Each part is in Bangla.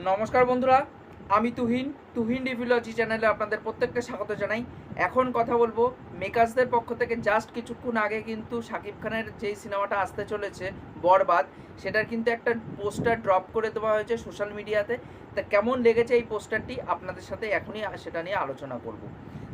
নমস্কার বন্ধুরা, আমি তুহিন রিভিউলজি চ্যানেলে আপনাদের প্রত্যেককে স্বাগত জানাই। এখন কথা বলবো মেকার্সদের পক্ষ থেকে। জাস্ট কিছুক্ষণ আগে কিন্তু শাকিব খানের যেই সিনেমাটা আসতে চলেছে বরবাদ, সেটার কিন্তু একটা পোস্টার ড্রপ করে দেওয়া হয়েছে সোশ্যাল মিডিয়াতে। তা কেমন লেগেছে এই পোস্টারটি আপনাদের সাথে এখনই সেটা নিয়ে আলোচনা করব।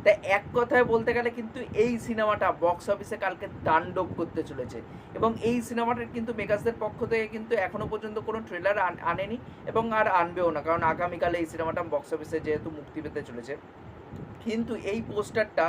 তাই এক কথায় বলতে গেলে কিন্তু এই সিনেমাটা বক্স অফিসে কালকে তাণ্ডব করতে চলেছে, এবং এই সিনেমাটার কিন্তু মেকার্সদের পক্ষ থেকে কিন্তু এখনো পর্যন্ত কোনো ট্রেলার আনেনি এবং আর আনবেও না, কারণ আগামীকালে এই সিনেমাটা বক্স অফিসে যেহেতু মুক্তি পেতে চলেছে। কিন্তু এই পোস্টারটা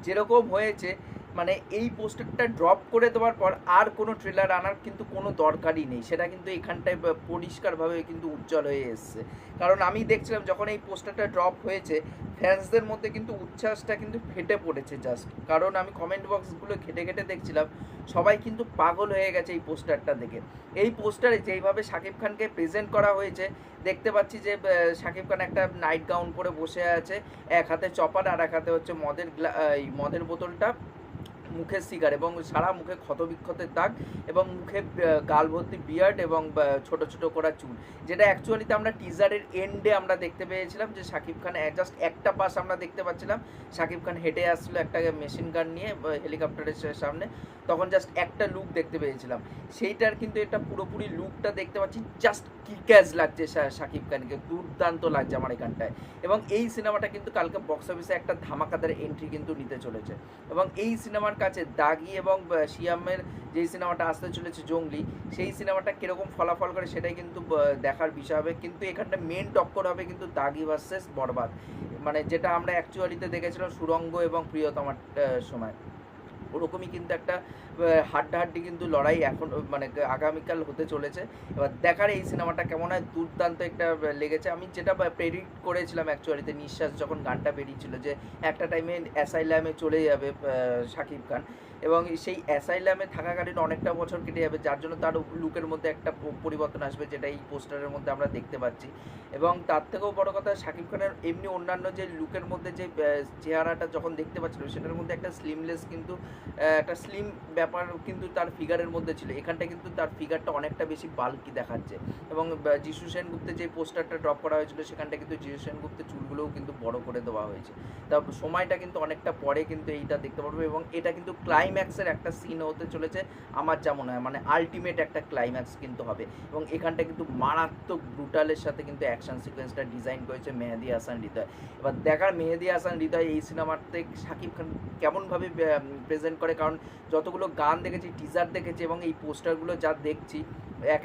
যেরকম হয়েছে, মানে এই পোস্টারটা ড্রপ করে দেওয়ার পর আর কোনো ট্রেলার আনার কিন্তু কোনো দরকারই নেই, সেটা কিন্তু এখানটায় পরিষ্কারভাবে কিন্তু উজ্জ্বল হয়ে এসছে। কারণ আমি দেখছিলাম যখন এই পোস্টারটা ড্রপ হয়েছে, ফ্যান্সদের মধ্যে কিন্তু উচ্ছ্বাসটা কিন্তু ফেটে পড়েছে জাস্ট। কারণ আমি কমেন্ট বক্সগুলো ঘেটে ঘেটে দেখছিলাম, সবাই কিন্তু পাগল হয়ে গেছে এই পোস্টারটা দেখে। এই পোস্টারে যেইভাবে শাকিব খানকে প্রেজেন্ট করা হয়েছে, দেখতে পাচ্ছি যে শাকিব খান একটা নাইট গাউন পরে বসে আছে, এক হাতে চপার আর এক হাতে হচ্ছে মদের বোতলটা, মুখে সিগার এবং সারা মুখে ক্ষতবিক্ষতের দাগ, এবং মুখে গাল ভর্তি বিয়ার্ড এবং ছোট ছোট করা চুল, যেটা অ্যাকচুয়ালিতে আমরা টিজারের এন্ডে আমরা দেখতে পেয়েছিলাম যে শাকিব খান জাস্ট একটা পাশ আমরা দেখতে পাচ্ছিলাম। শাকিব খান হেঁটে আসছিলো একটা মেশিন গান নিয়ে হেলিকপ্টারের সামনে, তখন জাস্ট একটা লুক দেখতে পেয়েছিলাম। সেইটার কিন্তু এটা পুরোপুরি লুকটা দেখতে পাচ্ছি, জাস্ট কিক্যাজ লাগছে শাকিব খানকে, দুর্দান্ত লাগছে আমার এখানটায়। এবং এই সিনেমাটা কিন্তু কালকে বক্স অফিসে একটা ধামাকাদার এন্ট্রি কিন্তু নিতে চলেছে। এবং এই সিনেমার কাছে দাগি এবং শিয়ামের যেই সিনেমাটা আসতে চলেছে জঙ্গলি, সেই সিনেমাটা কীরকম ফলাফল করে সেটাই কিন্তু দেখার বিষয় হবে। কিন্তু এখানটা মেন টক্কর হবে কিন্তু দাগি ভার্সেস বরবাদ, মানে যেটা আমরা অ্যাকচুয়ালিতে দেখেছিলাম সুরঙ্গ এবং প্রিয়তমার সময়। ওরকমই কিন্তু একটা হাড্ডাহাড্ডি কিন্তু লড়াই এখন মানে আগামীকাল হতে চলেছে। এবার দেখার এই সিনেমাটা কেমন হয়, দুর্দান্ত একটা লেগেছে। আমি যেটা প্রেডিক্ট করেছিলাম অ্যাকচুয়ালিতে, নিঃশ্বাস যখন গানটা বেরিয়েছিল, যে একটা টাইমে অ্যাসাইলামে চলে যাবে শাকিব খান, এবং সেই অ্যাসাইলামে থাকাকালীন অনেকটা বছর কেটে যাবে, যার জন্য তার লুকের মধ্যে একটা পরিবর্তন আসবে, যেটা এই পোস্টারের মধ্যে আমরা দেখতে পাচ্ছি। এবং তার থেকেও বড় কথা, শাকিব খানের এমনি অন্যান্য যে লুকের মধ্যে যে চেহারাটা যখন দেখতে পাচ্ছিল, সেটার মধ্যে একটা স্লিমলেস কিন্তু একটা স্লিম ব্যাপার কিন্তু তার ফিগারের মধ্যে ছিল। এখানটা কিন্তু তার ফিগারটা অনেকটা বেশি বাল্কি দেখাচ্ছে। এবং যিশু সেনগুপ্তের যে পোস্টারটা ড্রপ করা হয়েছিল, সেখানটা কিন্তু যিশু সেনগুপ্তের চুলগুলোও কিন্তু বড় করে দেওয়া হয়েছে। তা সময়টা কিন্তু অনেকটা পরে কিন্তু এইটা দেখতে পারবো, এবং এটা কিন্তু ক্লাইম্যাক্সের একটা সিন হতে চলেছে আমার যা মনে হয়, মানে আলটিমেট একটা ক্লাইম্যাক্স কিন্তু হবে। এবং এখানটা কিন্তু মারাত্মক ব্রুটালের সাথে কিন্তু অ্যাকশন সিকোয়েন্সটা ডিজাইন করেছে মেহেদী হাসান হৃদয়। এবার দেখার মেহেদী হাসান হৃদয় এই সিনেমাতে শাকিব খান কেমনভাবে প্রেজেন্ট করে, কারণ যতগুলো গান দেখেছি, টিজার দেখেছি এবং এই পোস্টারগুলো যা দেখছি, এক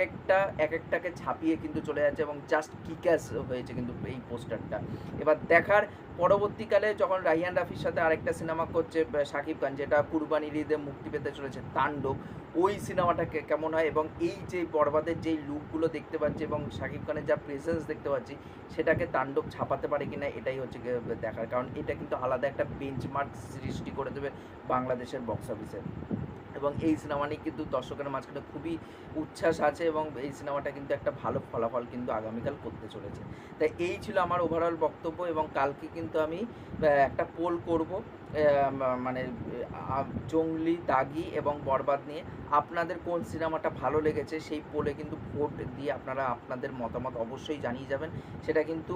একটাকে ছাপিয়ে কিন্তু চলে যাচ্ছে, এবং জাস্ট কিক্যাস হয়েছে কিন্তু এই পোস্টারটা। এবার দেখার পরবর্তীকালে যখন রাইহান রাফির সাথে আরেকটা সিনেমা করছে শাকিব খান, যেটা কুরবানির ঈদে মুক্তি পেতে চলেছে, তাণ্ডব, ওই সিনেমাটাকে কেমন হয়, এবং এই যে বরবাদের যেই লুকগুলো দেখতে পাচ্ছি এবং শাকিব খানের যা প্রেজেন্স দেখতে পাচ্ছি, সেটাকে তাণ্ডব ছাপাতে পারে কিনা, এটাই হচ্ছে দেখার। কারণ এটা কিন্তু আলাদা একটা বেঞ্চমার্ক সৃষ্টি করে দেবে বাংলাদেশের বক্স অফিসে। এবং এই সিনেমা নিয়ে কিন্তু দর্শকের মাঝখানে খুবই উচ্ছ্বাস আছে, এবং এই সিনেমাটা কিন্তু একটা ভালো ফলাফল কিন্তু আগামীকাল করতে চলেছে। তাই এই ছিল আমার ওভারঅল বক্তব্য। এবং কালকে কিন্তু আমি একটা পোল করব, মানে জঙ্গলি, দাগি এবং বরবাদ নিয়ে। আপনাদের কোন সিনেমাটা ভালো লেগেছে সেই পোলে কিন্তু ভোট দিয়ে আপনারা আপনাদের মতামত অবশ্যই জানিয়ে যাবেন। সেটা কিন্তু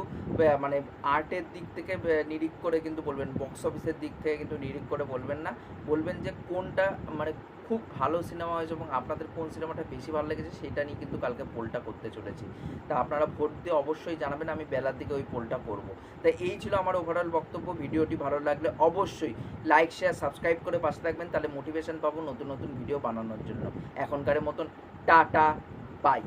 মানে আর্টের দিক থেকে নিরিখ করে কিন্তু বলবেন, বক্স অফিসের দিক থেকে কিন্তু নিরিখ করে বলবেন না। বলবেন যে কোনটা মানে খুব ভালো সিনেমা হয়েছে এবং আপনাদের কোন সিনেমাটা বেশি ভালো লেগেছে, সেটা নিয়ে কিন্তু কালকে পোলটা করতে চলেছি। তা আপনারা ভোট দিয়ে অবশ্যই জানাবেন, আমি বেলার দিকে ওই পোলটা করব। তাই এই ছিল আমার ওভারঅল বক্তব্য। ভিডিওটি ভালো লাগলে অবশ্যই লাইক, শেয়ার, সাবস্ক্রাইব করে পাশে থাকবেন, তাহলে মোটিভেশন পাবো নতুন নতুন ভিডিও বানানোর জন্য। এখনকারের মতন টাটা, বাই।